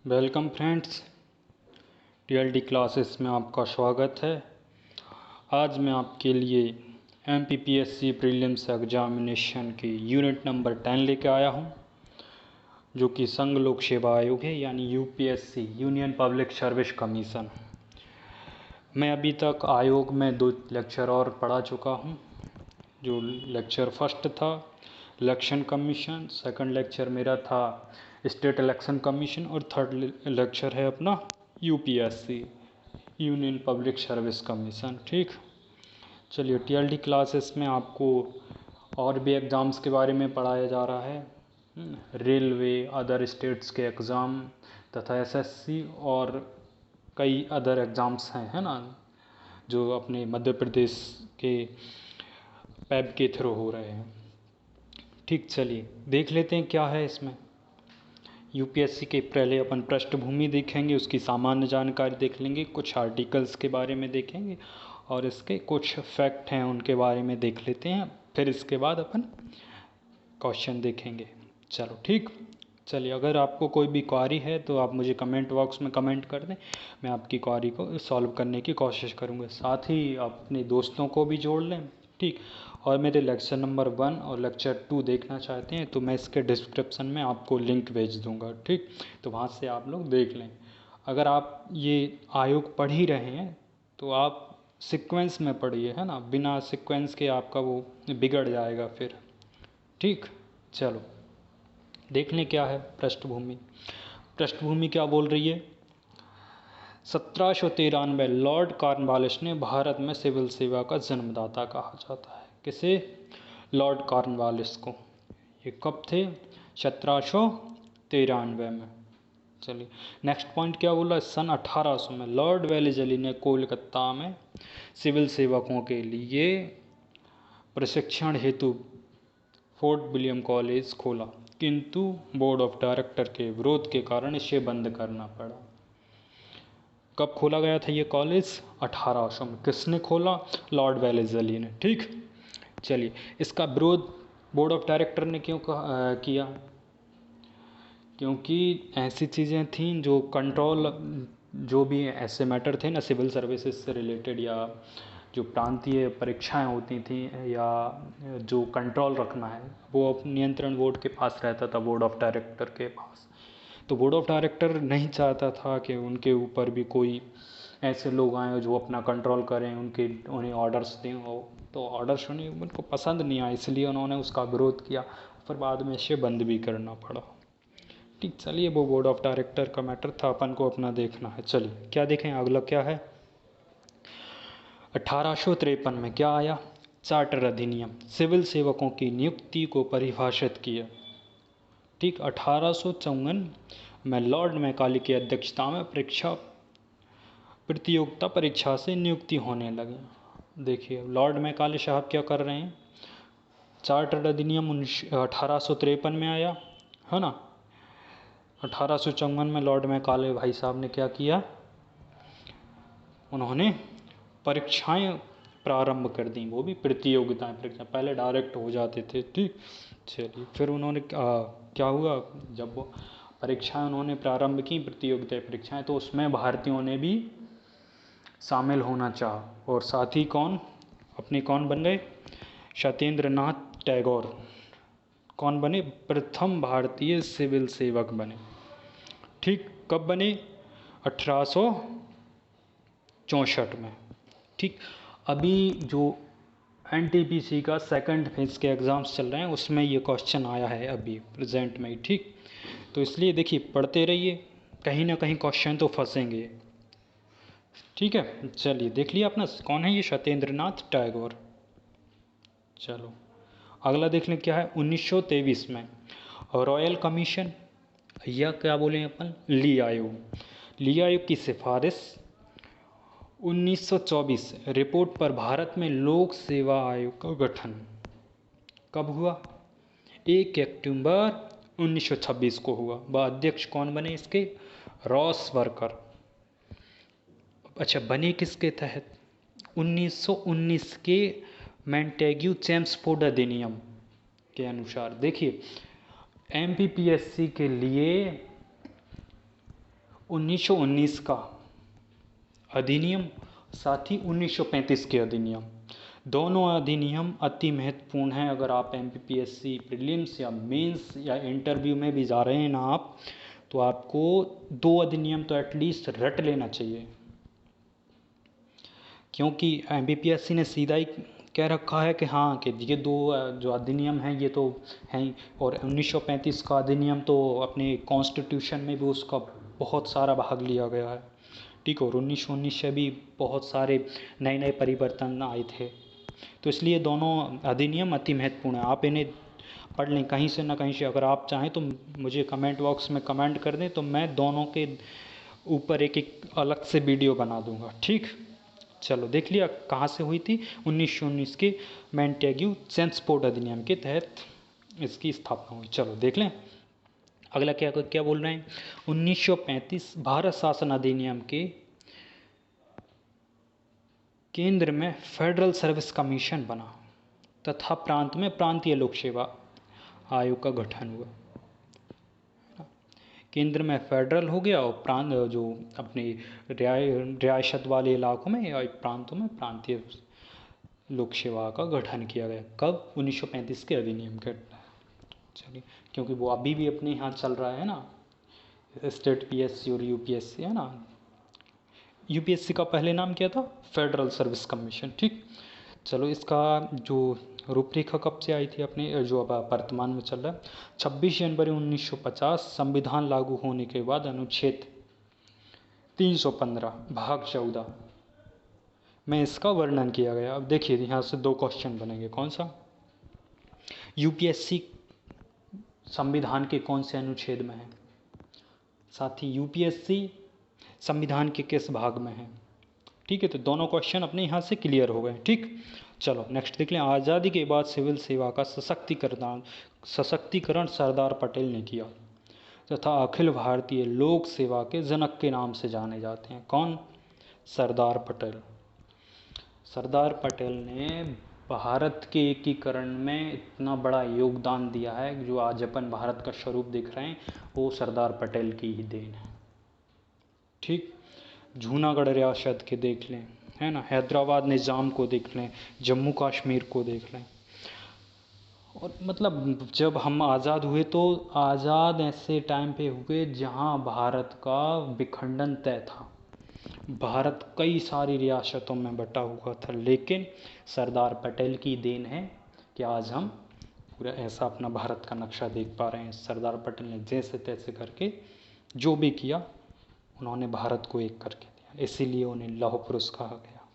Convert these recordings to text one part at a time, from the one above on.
Welcome friends, TLD classes में आपका स्वागत है। आज मैं आपके लिए एमपीपीएससी प्रीलिम्स एग्जामिनेशन की यूनिट नंबर 10 लेकर आया हूं, जो कि संघ लोक सेवा आयोग है, यानी UPSC, union public service commission. मैं अभी तक आयोग में 2 लेक्चर और पढ़ा चुका हूं। जो लेक्चर फर्स्ट था इलेक्शन कमीशन, सेकंड लेक्चर मेरा था स्टेट इलेक्शन कमीशन, और थर्ड लेक्चर है अपना UPSC, union public service commission. ठीक, चलिए टीएलडी क्लासेस में आपको और भी एग्ज़ाम्स के बारे में पढ़ाया जा रहा है। रेलवे, अदर स्टेट्स के एग्ज़ाम तथा एसएससी और कई अदर एग्ज़ाम्स हैं, है ना, जो अपने मध्य प्रदेश के पैब के थ्रू हो रहे हैं। ठीक, चलिए देख लेते हैं क्या है इसमें। यूपीएससी के पहले अपन पृष्ठभूमि देखेंगे, उसकी सामान्य जानकारी देख लेंगे, कुछ आर्टिकल्स के बारे में देखेंगे और इसके कुछ फैक्ट हैं उनके बारे में देख लेते हैं। फिर इसके बाद अपन क्वेश्चन देखेंगे। चलो ठीक, चलिए अगर आपको कोई भी क्वारी है तो आप मुझे कमेंट बॉक्स में कमेंट कर दें, मैं आपकी क्वारी को सॉल्व करने की कोशिश करूँगा। साथ ही अपने दोस्तों को भी जोड़ लें। ठीक, और मेरे लेक्चर नंबर 1 और लेक्चर 2 देखना चाहते हैं तो मैं इसके डिस्क्रिप्शन में आपको लिंक भेज दूंगा। ठीक, तो वहाँ से आप लोग देख लें। अगर आप ये आयोग पढ़ ही रहे हैं तो आप सीक्वेंस में पढ़िए, है ना, बिना सीक्वेंस के आपका वो बिगड़ जाएगा फिर। ठीक, चलो देख लें क्या है पृष्ठभूमि। पृष्ठभूमि क्या बोल रही है? 1793 लॉर्ड कॉर्नवालिस ने भारत में सिविल सेवा का जन्मदाता कहा जाता है। किसे? लॉर्ड कॉर्नवालिस को। ये कब थे? 1793 में। चलिए नेक्स्ट पॉइंट क्या बोला? सन 1800 में लॉर्ड वेलेस्ली ने कोलकाता में सिविल सेवकों के लिए प्रशिक्षण हेतु फोर्ट विलियम कॉलेज खोला, किंतु बोर्ड ऑफ डायरेक्टर के विरोध के कारण इसे बंद करना पड़ा। कब खोला गया था ये कॉलेज? 1800 में। किसने खोला? लॉर्ड वेलेस्ली ने। ठीक, चलिए इसका विरोध बोर्ड ऑफ डायरेक्टर ने क्यों किया? क्योंकि ऐसी चीज़ें थीं जो कंट्रोल, जो भी ऐसे मैटर थे ना सिविल सर्विसेज से रिलेटेड, या जो प्रांतीय परीक्षाएं होती थी, या जो कंट्रोल रखना है, वो नियंत्रण बोर्ड के पास रहता था, बोर्ड ऑफ डायरेक्टर के पास। तो बोर्ड ऑफ डायरेक्टर नहीं चाहता था कि उनके ऊपर भी कोई ऐसे लोग आए जो अपना कंट्रोल करें, उन्हें ऑर्डर्स दें। तो ऑर्डर्स उनको पसंद नहीं आए, इसलिए उन्होंने उसका विरोध किया, फिर बाद में इसे बंद भी करना पड़ा। ठीक, चलिए वो बोर्ड ऑफ डायरेक्टर का मैटर था, अपन को अपना देखना है। चलिए क्या देखें, अगला क्या है? 1853 में क्या आया? चार्टर अधिनियम, सिविल सेवकों की नियुक्ति को परिभाषित किया। ठीक, 1854 में लॉर्ड मैकाले की अध्यक्षता में प्रतियोगिता परीक्षा से नियुक्ति होने लगी। देखिए लॉर्ड मैकाले साहब क्या कर रहे हैं? चार्टर अधिनियम 1853 में आया, है ना। 1854 में लॉर्ड मैकाले भाई साहब ने क्या किया? उन्होंने परीक्षाएं प्रारंभ कर दी, वो भी प्रतियोगिताएं। परीक्षा पहले डायरेक्ट हो जाते थे। ठीक, चलिए फिर उन्होंने क्या हुआ? जब वो परीक्षाएं उन्होंने प्रारंभ की, प्रतियोगिता परीक्षाएं, तो उसमें भारतीयों ने भी शामिल होना चाहा, और साथ ही कौन बन गए? सत्येंद्र नाथ टैगोर कौन बने? प्रथम भारतीय सिविल सेवक बने। ठीक, कब बने? 1864 में। ठीक, अभी जो एनटीपीसी का सेकंड फेज के एग्ज़ाम्स चल रहे हैं उसमें ये क्वेश्चन आया है अभी प्रेजेंट में ही। ठीक, तो इसलिए देखिए पढ़ते रहिए, कहीं ना कहीं क्वेश्चन तो फंसेंगे। ठीक है, चलिए देख लिया अपना, कौन है ये? सत्येंद्र नाथ टैगोर। चलो अगला देख लें क्या है। 1923 में रॉयल कमीशन, या क्या बोलें अपन, ली आयोग की सिफारिश 1924 रिपोर्ट पर भारत में लोक सेवा आयोग का गठन कब हुआ? 1 अक्टूबर 1926 को हुआ। वह अध्यक्ष कौन बने इसके? Ross worker. अच्छा, बने किसके तहत? 1919 के मैंटेग्यू चेम्सफोर्ड अधिनियम के अनुसार। देखिए एमपीपीएससी के लिए 1919 का अधिनियम, साथ ही 1935 के अधिनियम, दोनों अधिनियम अति महत्वपूर्ण हैं। अगर आप एमपीपीएससी प्रीलिम्स या मेंस या इंटरव्यू में भी जा रहे हैं ना आप, तो आपको दो अधिनियम तो एटलीस्ट रट लेना चाहिए, क्योंकि एमपीपीएससी ने सीधा ही कह रखा है कि हाँ कि ये दो जो अधिनियम हैं ये तो हैं, और 1935 का अधिनियम तो अपने कॉन्स्टिट्यूशन में भी उसका बहुत सारा भाग लिया गया है, ठीक। और 1919 से भी बहुत सारे नए नए परिवर्तन आए थे, तो इसलिए दोनों अधिनियम अति महत्वपूर्ण है। आप इन्हें पढ़ लें कहीं से ना कहीं से। अगर आप चाहें तो मुझे कमेंट बॉक्स में कमेंट कर दें, तो मैं दोनों के ऊपर एक एक अलग से वीडियो बना दूंगा, ठीक। चलो देख लिया कहाँ से हुई थी, 1919 के मैंटेग्यू चेम्सफोर्ड अधिनियम के तहत इसकी स्थापना हुई। चलो देख लें अगला क्या क्या बोल रहे हैं। 1935 भारत शासन अधिनियम के केंद्र में फेडरल सर्विस कमीशन बना तथा प्रांत में प्रांतीय लोक सेवा आयोग का गठन हुआ। केंद्र में फेडरल हो गया और प्रांत जो अपने रियासत वाले इलाकों में या प्रांतों में प्रांतीय लोक सेवा का गठन किया गया। कब? 1935 के अधिनियम के। चलिए, क्योंकि वो अभी भी अपने यहाँ चल रहा है ना, स्टेट पीएससी और यूपीएससी है ना। यूपीएससी का पहले नाम क्या था? फेडरल सर्विस कमीशन, ठीक। चलो इसका जो रूपरेखा कब से आई थी अपने, जो अब वर्तमान में चल रहा है, 26 जनवरी 1950 संविधान लागू होने के बाद अनुच्छेद 315 भाग 14 में इसका वर्णन किया गया। अब देखिए यहाँ से दो क्वेश्चन बनेंगे। कौन सा? यूपीएससी संविधान के कौन से अनुच्छेद में है, साथ ही यूपीएससी संविधान के किस भाग में है, ठीक है। तो दोनों क्वेश्चन अपने यहाँ से क्लियर हो गए, ठीक। चलो नेक्स्ट देख लें। आज़ादी के बाद सिविल सेवा का सशक्तिकरण सरदार पटेल ने किया तथा अखिल भारतीय लोक सेवा के जनक के नाम से जाने जाते हैं। कौन? सरदार पटेल। सरदार पटेल ने भारत के एकीकरण में इतना बड़ा योगदान दिया है, जो आज अपन भारत का स्वरूप देख रहे हैं वो सरदार पटेल की ही देन है, ठीक। जूनागढ़ रियासत के देख लें, है ना, हैदराबाद निज़ाम को देख लें, जम्मू कश्मीर को देख लें। और मतलब जब हम आज़ाद हुए तो आज़ाद ऐसे टाइम पे हुए जहाँ भारत का विखंडन तय था। भारत कई सारी रियासतों में बटा हुआ था, लेकिन सरदार पटेल की देन है कि आज हम पूरा ऐसा अपना भारत का नक्शा देख पा रहे हैं। सरदार पटेल ने जैसे तैसे करके जो भी किया, उन्होंने भारत को एक करके दिया, इसीलिए उन्हें लौह पुरुष कहा गया,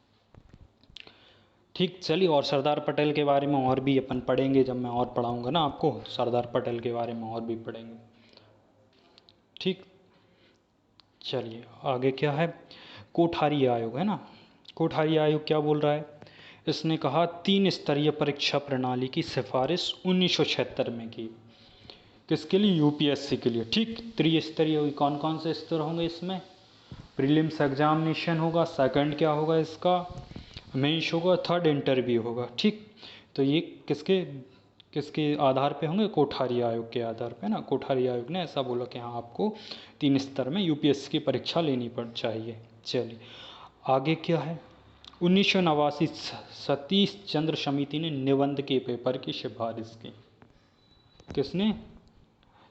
ठीक। चलिए, और सरदार पटेल के बारे में और भी अपन पढ़ेंगे, जब मैं और पढ़ाऊँगा ना आपको सरदार पटेल के बारे में और भी पढ़ेंगे, ठीक। चलिए आगे क्या है। कोठारी आयोग है ना, कोठारी आयोग क्या बोल रहा है? इसने कहा 3 स्तरीय परीक्षा प्रणाली की सिफारिश 1976 में की। किसके लिए? यूपीएससी के लिए, ठीक। त्रिस्तरीय होगी। कौन कौन से स्तर होंगे इसमें? प्रीलिम्स एग्जामिनेशन होगा, सेकंड क्या होगा इसका, मेंस होगा, थर्ड इंटरव्यू होगा, ठीक। तो ये किसके किसके आधार पे होंगे? कोठारी आयोग के आधार पे ना। कोठारी आयोग ने ऐसा बोला कि हाँ आपको 3 स्तर में यूपीएससी की परीक्षा लेनी पड़ चाहिए। चलिए आगे क्या है। 1989 सतीश चंद्र समिति ने निबंध के पेपर की सिफारिश की। किसने?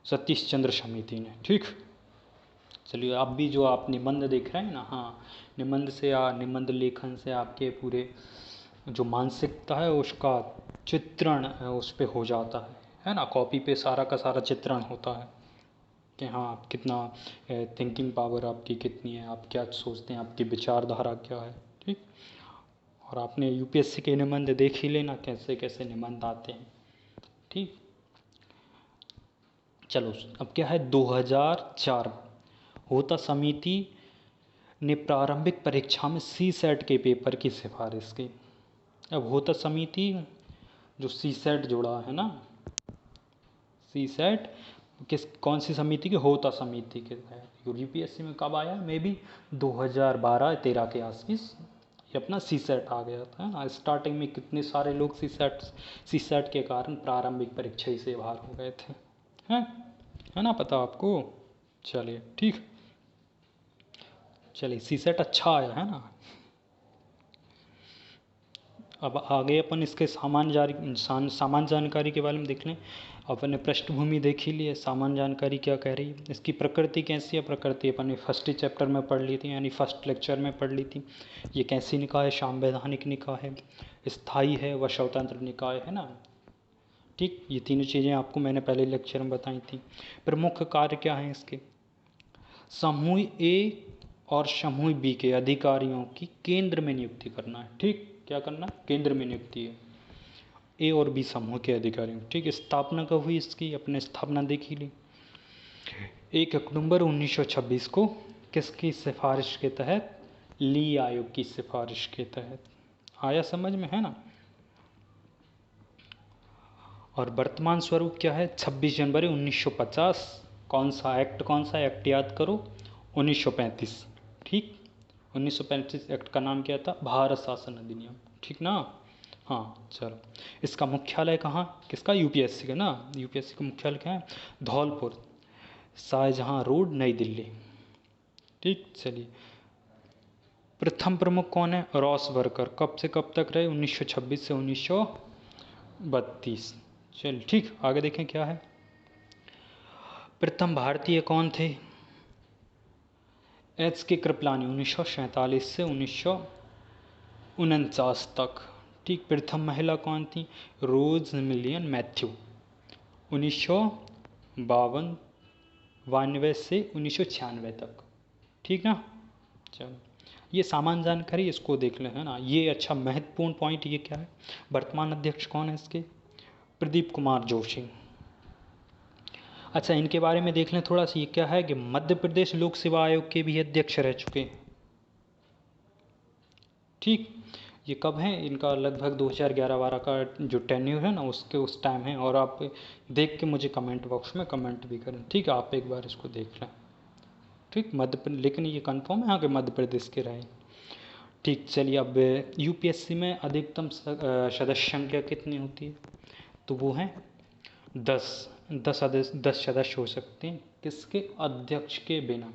सतीश चंद्र समिति ने, ठीक। चलिए अब भी जो आप निबंध देख रहे हैं ना, हाँ, निबंध से निबंध लेखन से आपके पूरे जो मानसिकता है उसका चित्रण उस पे हो जाता है ना। कॉपी पे सारा का सारा चित्रण होता है कि हाँ आप कितना थिंकिंग पावर आपकी कितनी है, आप क्या सोचते हैं, आपकी विचारधारा क्या है, ठीक। और आपने यूपीएससी के निबंध देख ही लेना कैसे कैसे निबंध आते हैं, ठीक। चलो अब क्या है। 2004 होता समिति ने प्रारंभिक परीक्षा में सीसेट के पेपर की सिफारिश की। अब होता समिति जो सीसेट जोड़ा है ना, सीसेट कौन सी समिति की? होता समिति के तहत। यूपीएससी में कब आया? मे बी 2012-13 के आसपास ये अपना सीसेट आ गया था ना। स्टार्टिंग में कितने सारे लोग सीसेट के कारण प्रारंभिक परीक्षा ही से बाहर हो गए थे, है ना पता आपको? चलिए ठीक, चलिए सीसेट अच्छा आया है ना। अब आगे अपन इसके सामान्य जानकारी के बारे में देख लें। अपन ने पृष्ठभूमि देख ही ली है, सामान्य जानकारी क्या कह रही है, इसकी प्रकृति कैसी है। प्रकृति अपन ने फर्स्ट ही चैप्टर में पढ़ ली थी, यानी फर्स्ट लेक्चर में पढ़ ली थी। ये कैसी निकाय है? संवैधानिक निकाय है, स्थायी है व स्वतंत्र निकाय है ना। ठीक, ये तीनों चीज़ें आपको मैंने पहले लेक्चर में बताई थी। प्रमुख कार्य क्या हैं इसके? समूह ए और समूह बी के अधिकारियों की केंद्र में नियुक्ति करना है। ठीक, क्या करना? केंद्र में नियुक्ति है ए और बी समूह के अधिकारियों। ठीक, स्थापना कब हुई इसकी? अपने स्थापना देख ही ली, 1 अक्टूबर 1926 को। किसकी सिफारिश के तहत? ली आयोग की सिफारिश के तहत। आया समझ में, है ना। और वर्तमान स्वरूप क्या है? 26 जनवरी 1950। कौन सा एक्ट याद करो? 1935। ठीक, 1935 एक्ट का नाम क्या था? भारत शासन अधिनियम। ठीक ना। हाँ चलो, इसका मुख्यालय कहाँ? किसका? यूपीएससी का ना। यूपीएससी का मुख्यालय क्या है? धौलपुर, शाहजहाँ रोड, नई दिल्ली। ठीक, चलिए प्रथम प्रमुख कौन है? Ross worker. कब से कब तक रहे? 1926 से 1932। चलिए ठीक, आगे देखें क्या है। प्रथम भारतीय कौन थे? एच के कृपलानी, 1947 से 1949 तक। ठीक, प्रथम महिला कौन थी? रोज मिलियन मैथ्यू, 1952 से 1996 तक। ठीक ना। चलो, ये सामान्य जानकारी, इसको देख लें, है ना। ये अच्छा महत्वपूर्ण पॉइंट ये क्या है? वर्तमान अध्यक्ष कौन है इसके? प्रदीप कुमार जोशी। अच्छा, इनके बारे में देख लें थोड़ा सा। ये क्या है कि मध्य प्रदेश लोक सेवा आयोग के भी अध्यक्ष रह चुके हैं। ठीक, ये कब है? इनका लगभग 2011-12 का जो टेन्यूर है ना, उसके उस टाइम है। और आप देख के मुझे कमेंट बॉक्स में कमेंट भी करें। ठीक है, आप एक बार इसको देख लें। ठीक, लेकिन ये कंफर्म है हाँ कि मध्य प्रदेश के रहे। ठीक, चलिए अब यूपीएससी में अधिकतम सदस्य संख्या कितनी होती है? तो वो है 10 सदस्य हो सकते हैं। किसके? अध्यक्ष के बिना।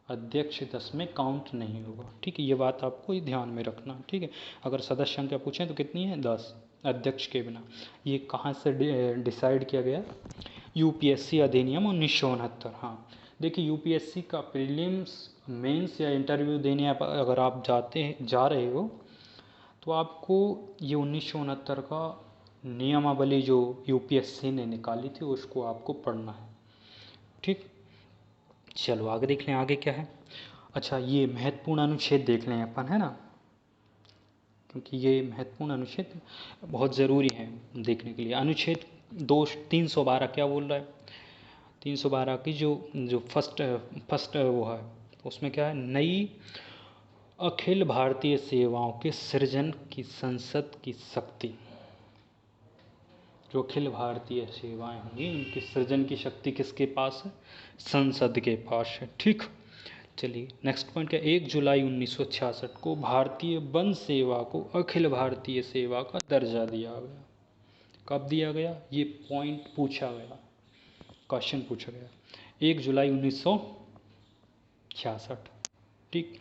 अध्यक्ष 10 में काउंट नहीं होगा। ठीक है, ये बात आपको ध्यान में रखना। ठीक है, अगर सदस्य संख्या पूछें तो कितनी है? 10, अध्यक्ष के बिना। ये कहाँ से डिसाइड किया गया? यूपीएससी अधिनियम 1969। हाँ, देखिए यूपीएससी का प्रीलिम्स, मेंस या इंटरव्यू देने अगर आप जा रहे हो तो आपको ये 1969 का नियमावली जो यूपीएससी ने निकाली थी उसको आपको पढ़ना है। ठीक, चलो आगे देख लें, आगे क्या है। अच्छा, ये महत्वपूर्ण अनुच्छेद देख लें अपन, है ना, क्योंकि ये महत्वपूर्ण अनुच्छेद बहुत ज़रूरी है देखने के लिए। अनुच्छेद 312 क्या बोल रहा है? 312 की जो फर्स्ट वो है, उसमें क्या है? नई अखिल भारतीय सेवाओं के सृजन की संसद की शक्ति। जो अखिल भारतीय सेवाएं होंगी उनके सृजन की शक्ति किसके पास है? संसद के पास है। ठीक, चलिए नेक्स्ट पॉइंट क्या? 1 जुलाई 1966 को भारतीय वन सेवा को अखिल भारतीय सेवा का दर्जा दिया गया। कब दिया गया? ये पॉइंट पूछा गया, क्वेश्चन पूछा गया, 1 जुलाई 1966। ठीक,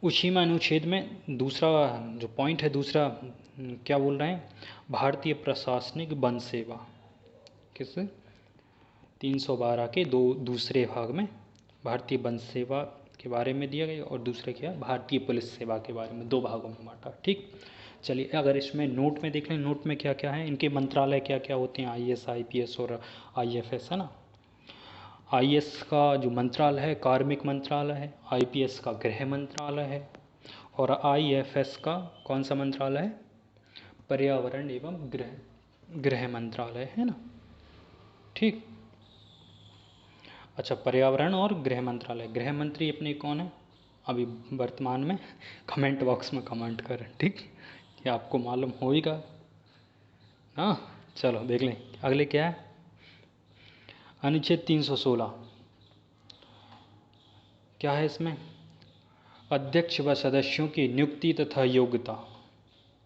उसी में अनुच्छेद में दूसरा जो पॉइंट है, दूसरा क्या बोल रहे हैं? भारतीय प्रशासनिक वन सेवा। किस? 312 के दूसरे भाग में भारतीय वन सेवा के बारे में दिया गया और दूसरे क्या? भारतीय पुलिस सेवा के बारे में। 2 भागों में बांटा। ठीक, चलिए अगर इसमें नोट में देख लें, नोट में क्या क्या है? इनके मंत्रालय क्या क्या होते हैं? आईएएस, आईपीएस और आईएफएस, है ना। आईएएस का जो मंत्रालय है कार्मिक मंत्रालय है, आईपीएस का गृह मंत्रालय है और आईएफएस का कौन सा मंत्रालय है? पर्यावरण एवं गृह मंत्रालय, है ना। ठीक, अच्छा, पर्यावरण और गृह मंत्रालय। गृह मंत्री अपने कौन है अभी वर्तमान में? कमेंट बॉक्स में कमेंट करें। ठीक, ये आपको मालूम होगा। हाँ, चलो देख लें अगले क्या है। अनुच्छेद 316 क्या है इसमें? अध्यक्ष व सदस्यों की नियुक्ति तथा योग्यता,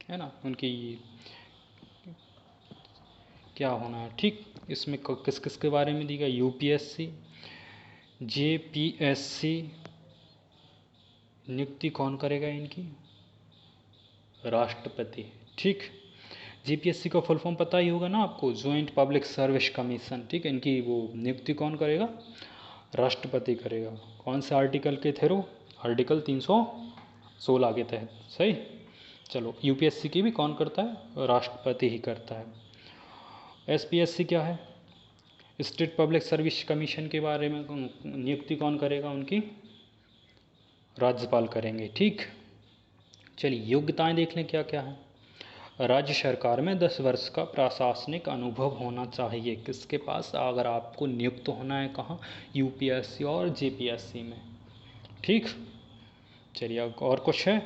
है ना, उनकी क्या होना है, ठीक। इसमें किस किस के बारे में दी गई, यूपीएससी, जेपीएससी, नियुक्ति कौन करेगा इनकी, राष्ट्रपति, ठीक। जीपीएससी का फुल फॉर्म पता ही होगा ना आपको, ज्वाइंट पब्लिक सर्विस कमीशन, ठीक है। इनकी वो नियुक्ति कौन करेगा, राष्ट्रपति करेगा। कौन से आर्टिकल के थ्रू, आर्टिकल 316 के तहत, सही। चलो, यूपीएससी की भी कौन करता है, राष्ट्रपति ही करता है। एसपीएससी क्या है, स्टेट पब्लिक सर्विस कमीशन के बारे में नियुक्ति कौन करेगा, उनकी राज्यपाल करेंगे, ठीक। चलिए योग्यताएं देख लें क्या क्या है। राज्य सरकार में 10 वर्ष का प्रशासनिक अनुभव होना चाहिए किसके पास, अगर आपको नियुक्त होना है कहाँ, यूपीएससी और जेपीएससी में, ठीक। चलिए और कुछ है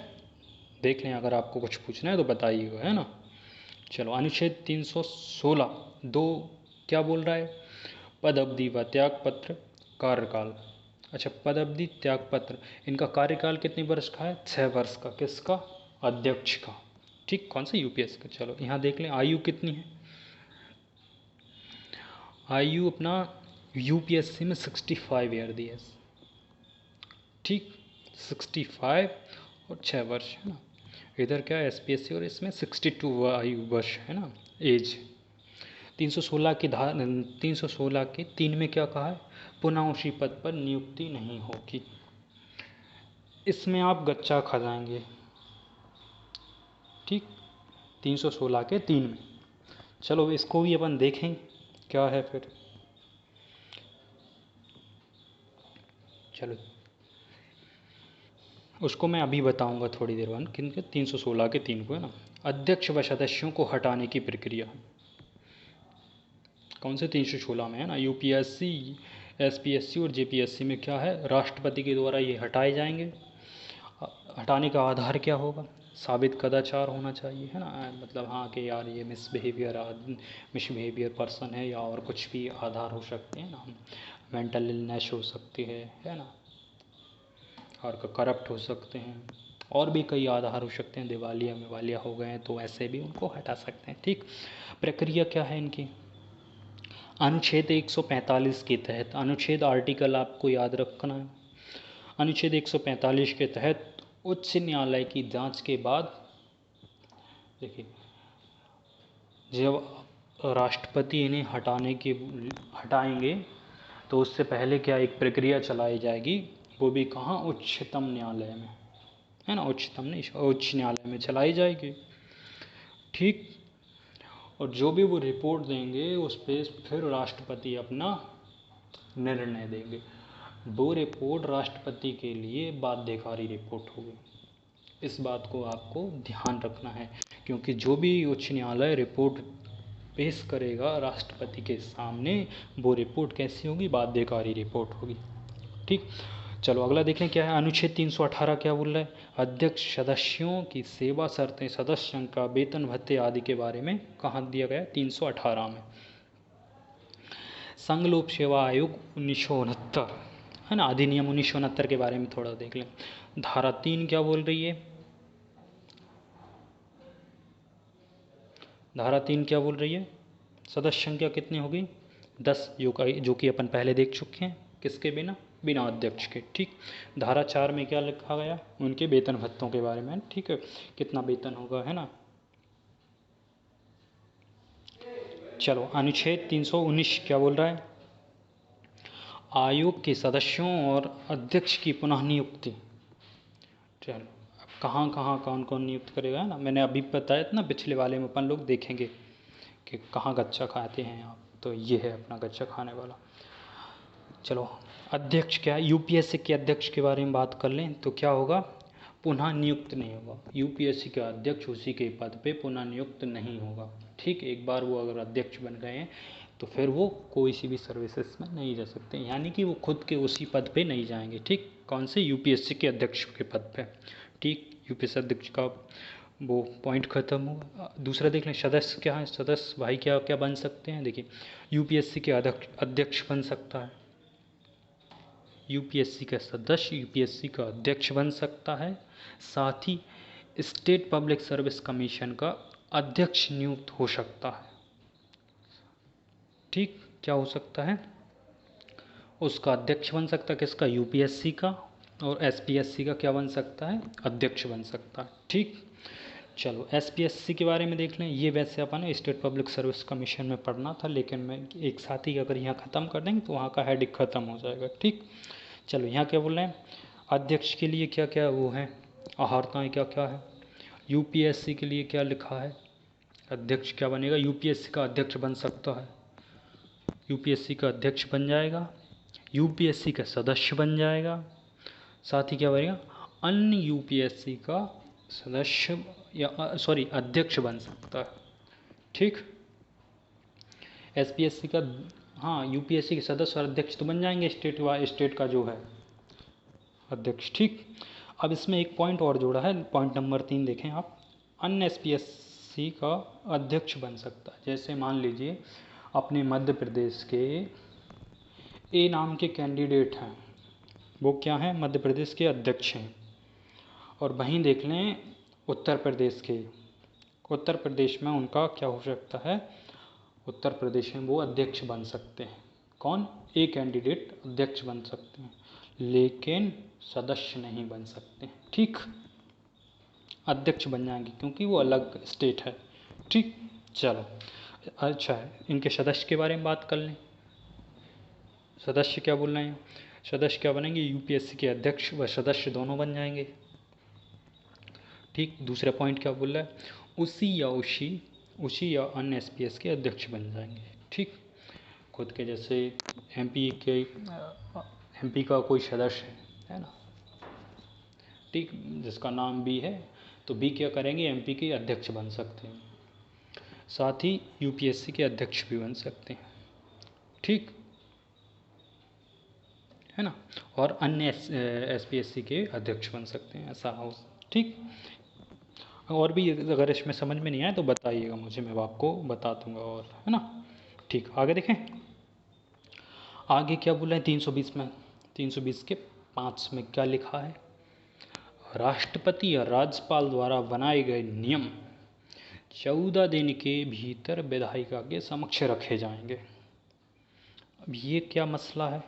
देख लें, अगर आपको कुछ पूछना है तो बताइएगा, है ना। चलो, अनुच्छेद 316 दो क्या बोल रहा है, पद अवधि व त्याग पत्र कार्यकाल। अच्छा, पद अवधि त्याग पत्र, इनका कार्यकाल कितने वर्ष का है, 6 वर्ष का, किसका, अध्यक्ष का, ठीक। कौन सा, यूपीएससी का। चलो यहाँ देख लें आयु कितनी है, आयु अपना यूपीएससी में 65 ईयर दी है, ठीक। 65 और 6 वर्ष, है ना। इधर क्या है एसपीएससी, और इसमें 62 आयु वर्ष है ना, एज। 316 की 316 के 3 में क्या कहा है, पुनः उसी पद पर नियुक्ति नहीं होगी। इसमें आप गच्चा खा जाएंगे, ठीक। 316 के 3 में। चलो इसको भी अपन देखें क्या है फिर। चलो उसको मैं अभी बताऊंगा थोड़ी देर बाद, किनके 316 के 3 को, है ना। अध्यक्ष व सदस्यों को हटाने की प्रक्रिया कौन से 316 में है ना, यूपीएससी, एसपीएससी और जेपीएससी में क्या है, राष्ट्रपति के द्वारा ये हटाए जाएंगे। हटाने का आधार क्या होगा, साबित कदाचार होना चाहिए, है ना। मतलब हाँ कि यार ये मिसबिहेवियर पर्सन है, या और कुछ भी आधार हो सकते हैं ना, मेंटल इलनेस हो सकती है ना, और करप्ट हो सकते हैं, और भी कई आधार हो सकते हैं, दिवालिया हो गए हैं, तो ऐसे भी उनको हटा सकते हैं, ठीक। प्रक्रिया क्या है इनकी, अनुच्छेद 145 के तहत, अनुच्छेद आर्टिकल आपको याद रखना है। अनुच्छेद 145 के तहत उच्च न्यायालय की जांच के बाद, देखिए जब राष्ट्रपति इन्हें हटाएंगे तो उससे पहले क्या एक प्रक्रिया चलाई जाएगी, वो भी कहाँ, उच्चतम न्यायालय में, है ना। उच्चतम नहीं, उच्च न्यायालय में चलाई जाएगी, ठीक। और जो भी वो रिपोर्ट देंगे उस पर फिर राष्ट्रपति अपना निर्णय देंगे। वो रिपोर्ट राष्ट्रपति के लिए बाध्यकारी रिपोर्ट होगी, इस बात को आपको ध्यान रखना है, क्योंकि जो भी उच्च न्यायालय रिपोर्ट पेश करेगा राष्ट्रपति के सामने, वो रिपोर्ट कैसी होगी, बाध्यकारी रिपोर्ट होगी, ठीक। चलो अगला देखें क्या है, अनुच्छेद 318 क्या बोल रहा है, अध्यक्ष सदस्यों की सेवा शर्तें, सदस्य संघ का वेतन भत्ते आदि के बारे में कहाँ दिया गया, 318 में। संघ लोक सेवा आयोग 1969, है ना, अधिनियम 1969 के बारे में थोड़ा देख लें। धारा 3 क्या बोल रही है, धारा 3 क्या बोल रही है, सदस्य संख्या कितनी होगी, 10, जो कि अपन पहले देख चुके हैं, किसके बिना, बिना अध्यक्ष के, ठीक। धारा 4 में क्या लिखा गया, उनके वेतन भत्तों के बारे में, ठीक है, कितना वेतन होगा, है ना। चलो अनुच्छेद 319 क्या बोल रहा है, आयोग के सदस्यों और अध्यक्ष की पुनः नियुक्ति। चलो कहाँ कहाँ कौन कौन नियुक्त करेगा, है ना। मैंने अभी बताया था ना, पिछले वाले में अपन लोग देखेंगे कि कहाँ गच्चा खाते हैं आप, तो ये है अपना गच्चा खाने वाला। चलो अध्यक्ष क्या है, यूपीएससी के अध्यक्ष के बारे में बात कर लें तो क्या होगा, पुनः नियुक्त नहीं होगा, यूपीएससी का अध्यक्ष उसी के पद पे पुनः नियुक्त नहीं होगा, ठीक। एक बार वो अगर अध्यक्ष बन गए हैं तो फिर वो कोई सी भी सर्विसेज में नहीं जा सकते, यानी कि वो खुद के उसी पद पे नहीं जाएंगे, ठीक। कौन से, यूपीएससी के अध्यक्ष के पद पे, ठीक। यूपीएससी अध्यक्ष का वो पॉइंट खत्म हुआ। दूसरा देख लें, सदस्य क्या है, सदस्य भाई क्या क्या बन सकते हैं, देखिए यूपीएससी के अध्यक्ष बन सकता है, यूपीएससी का सदस्य यूपीएससी का अध्यक्ष बन सकता है, साथ ही स्टेट पब्लिक सर्विस कमीशन का अध्यक्ष नियुक्त हो सकता है, ठीक, क्या हो सकता है, उसका अध्यक्ष बन सकता है किसका, यूपीएससी का, और एसपीएससी का क्या बन सकता है, अध्यक्ष बन सकता है। ठीक, चलो एसपीएससी के बारे में देख लें। ये वैसे अपन स्टेट पब्लिक सर्विस कमीशन में पढ़ना था, लेकिन मैं एक साथ ही अगर यहाँ ख़त्म कर देंगे तो वहाँ का हेडिक ख़त्म हो जाएगा। ठीक, चलो यहाँ क्या बोल रहे हैं, अध्यक्ष के लिए क्या क्या वो है, अहर्ताएँ क्या क्या है। यूपीएससी के लिए क्या लिखा है, अध्यक्ष क्या बनेगा, यूपीएससी का अध्यक्ष बन सकता है, यूपीएससी का अध्यक्ष बन जाएगा, यूपीएससी का सदस्य बन जाएगा, साथ ही क्या बनेगा, अन्य यूपीएससी का सदस्य या सॉरी अध्यक्ष बन सकता है। ठीक, एसपीएससी का, हाँ यूपीएससी के सदस्य और अध्यक्ष तो बन जाएंगे, स्टेट का जो है अध्यक्ष। ठीक, अब इसमें एक पॉइंट और जोड़ा है, पॉइंट नंबर 3 देखें आप, अन्य एसपीएससी का अध्यक्ष बन सकता है। जैसे मान लीजिए अपने मध्य प्रदेश के ए नाम के कैंडिडेट हैं, वो क्या हैं, मध्य प्रदेश के अध्यक्ष हैं। और वहीं देख लें उत्तर प्रदेश के, उत्तर प्रदेश में उनका क्या हो सकता है, उत्तर प्रदेश में वो अध्यक्ष बन सकते हैं। कौन, ए कैंडिडेट अध्यक्ष बन सकते हैं, लेकिन सदस्य नहीं बन सकते। ठीक, अध्यक्ष बन जाएंगे क्योंकि वो अलग स्टेट है। ठीक, चलो अच्छा है, इनके सदस्य के बारे में बात कर लें। सदस्य क्या बोल रहे हैं, सदस्य क्या बनेंगे, यूपीएससी के अध्यक्ष व सदस्य दोनों बन जाएंगे। ठीक, दूसरा पॉइंट क्या बोल रहा है, उसी या अन्य एसपीएस के अध्यक्ष बन जाएंगे। ठीक, खुद के जैसे एमपी का कोई सदस्य है ना, ठीक, जिसका नाम बी है, तो बी क्या करेंगे, एमपी के अध्यक्ष बन सकते हैं, साथ ही यूपीएससी के अध्यक्ष भी बन सकते हैं। ठीक है ना, और अन्य एसपीएससी के अध्यक्ष बन सकते हैं, ऐसा हो। ठीक, और भी अगर इसमें समझ में नहीं आए तो बताइएगा मुझे, मैं आपको बता दूंगा, और है ना। ठीक, आगे देखें, आगे क्या बोला है 320 में, 320 के 5 में क्या लिखा है, राष्ट्रपति या राज्यपाल द्वारा बनाए गए नियम 14 दिन के भीतर विधायिका के समक्ष रखे जाएंगे। अब ये क्या मसला है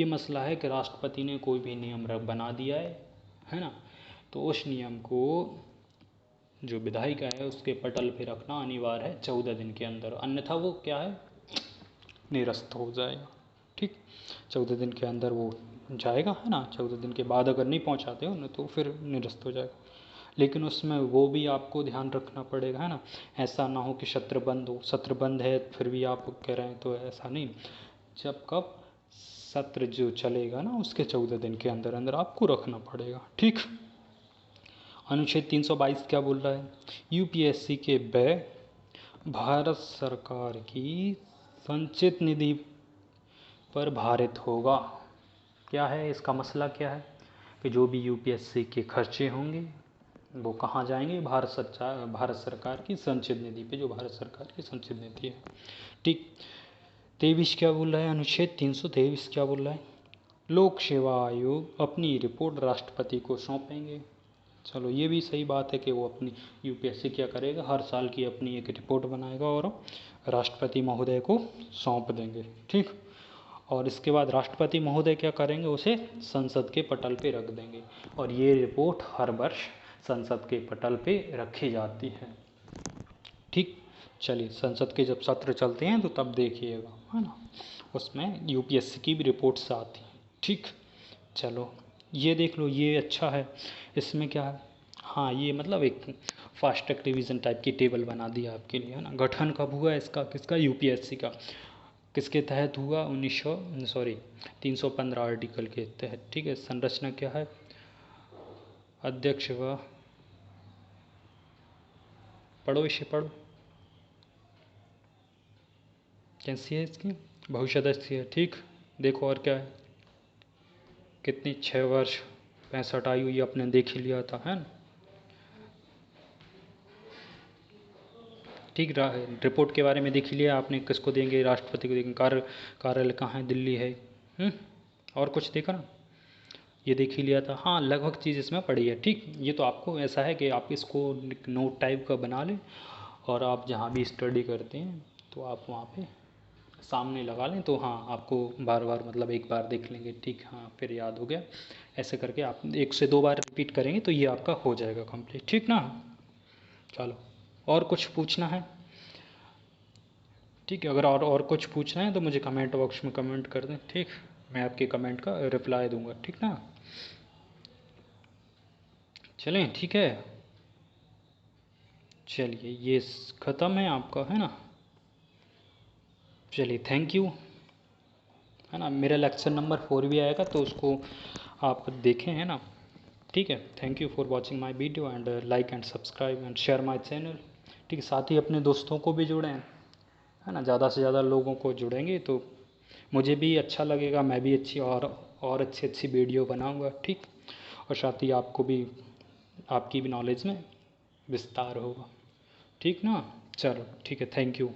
मसला है कि राष्ट्रपति ने कोई भी नियम बना दिया है ना, तो उस नियम को जो विधायिका है उसके पटल पे रखना अनिवार्य है 14 दिन के अंदर, अन्यथा वो क्या है, निरस्त हो जाएगा। ठीक, 14 दिन के अंदर वो जाएगा, है ना, 14 दिन के बाद अगर नहीं पहुंचाते हो ना तो फिर निरस्त हो जाएगा। लेकिन उसमें वो भी आपको ध्यान रखना पड़ेगा, है ना, ऐसा ना हो कि सत्र बंद हो, सत्र बंद है फिर भी आप कह रहे हैं, तो ऐसा नहीं, जब कब सत्र जो चलेगा ना उसके 14 दिन के अंदर अंदर आपको रखना पड़ेगा। ठीक, अनुच्छेद 322 क्या बोल रहा है, यूपीएससी के व्यय भारत सरकार की संचित निधि पर भारित होगा। क्या है इसका मसला, क्या है कि जो भी यूपीएससी के खर्चे होंगे वो कहाँ जाएंगे, भारत सरकार की संचित निधि पे, जो भारत सरकार की संचित निधि है। ठीक, 23 क्या बोल रहा है, अनुच्छेद 323 क्या बोल रहा है, लोक सेवा आयोग अपनी रिपोर्ट राष्ट्रपति को सौंपेंगे। चलो ये भी सही बात है कि वो अपनी यूपीएससी क्या करेगा, हर साल की अपनी एक रिपोर्ट बनाएगा और राष्ट्रपति महोदय को सौंप देंगे। ठीक, और इसके बाद राष्ट्रपति महोदय क्या करेंगे, उसे संसद के पटल पे रख देंगे, और ये रिपोर्ट हर वर्ष संसद के पटल पे रखी जाती है। ठीक, चलिए संसद के जब सत्र चलते हैं तो तब देखिएगा, है ना, उसमें यूपीएससी की भी रिपोर्ट्स आती हैं। ठीक, चलो ये देख लो, ये अच्छा है, इसमें क्या है, हाँ ये मतलब एक फास्ट ट्रैक रिवीजन टाइप की टेबल बना दिया आपके लिए, है ना। गठन कब हुआ इसका, किसका, यूपीएससी का, किसके तहत हुआ, 315 आर्टिकल के तहत। ठीक है, संरचना क्या है, अध्यक्ष व, पढ़ो इसे पढ़ो, कैसी है इसकी, बहुसदस्यीय। ठीक, देखो और क्या है, कितनी 6 वर्ष 65 आयु, ये अपने देख ही लिया था, है ना। ठीक, रिपोर्ट के बारे में देख ही लिया आपने, किसको देंगे, राष्ट्रपति को देंगे, कार्यालय कहाँ है, दिल्ली है। और कुछ देखा ना, ये देख ही लिया था, हाँ लगभग चीज़ इसमें पड़ी है। ठीक, ये तो आपको ऐसा है कि आप इसको नोट टाइप का बना लें, और आप जहाँ भी स्टडी करते हैं तो आप वहाँ पे सामने लगा लें तो हाँ आपको बार बार मतलब एक बार देख लेंगे, ठीक, हाँ फिर याद हो गया। ऐसे करके आप 1 से 2 बार रिपीट करेंगे तो ये आपका हो जाएगा कंप्लीट, ठीक ना। चलो, और कुछ पूछना है? ठीक है, अगर और कुछ पूछना है तो मुझे कमेंट बॉक्स में कमेंट कर दें, ठीक, मैं आपके कमेंट का रिप्लाई दूंगा, ठीक ना। चलें, ठीक है, चलिए ये ख़त्म है आपका, है ना। चलिए, थैंक यू, है ना। मेरा लेक्चर नंबर 4 भी आएगा तो उसको आप देखें, है ना। ठीक है, thank you for watching my video and like and subscribe and share my channel. ठीक है, साथ ही अपने दोस्तों को भी जुड़ें, है ना। ज़्यादा से ज़्यादा लोगों को जुड़ेंगे तो मुझे भी अच्छा लगेगा, मैं भी अच्छी और अच्छी अच्छी वीडियो बनाऊंगा, ठीक। और साथ ही आपको भी, आपकी भी नॉलेज में विस्तार होगा, ठीक ना। चलो ठीक है, थैंक यू।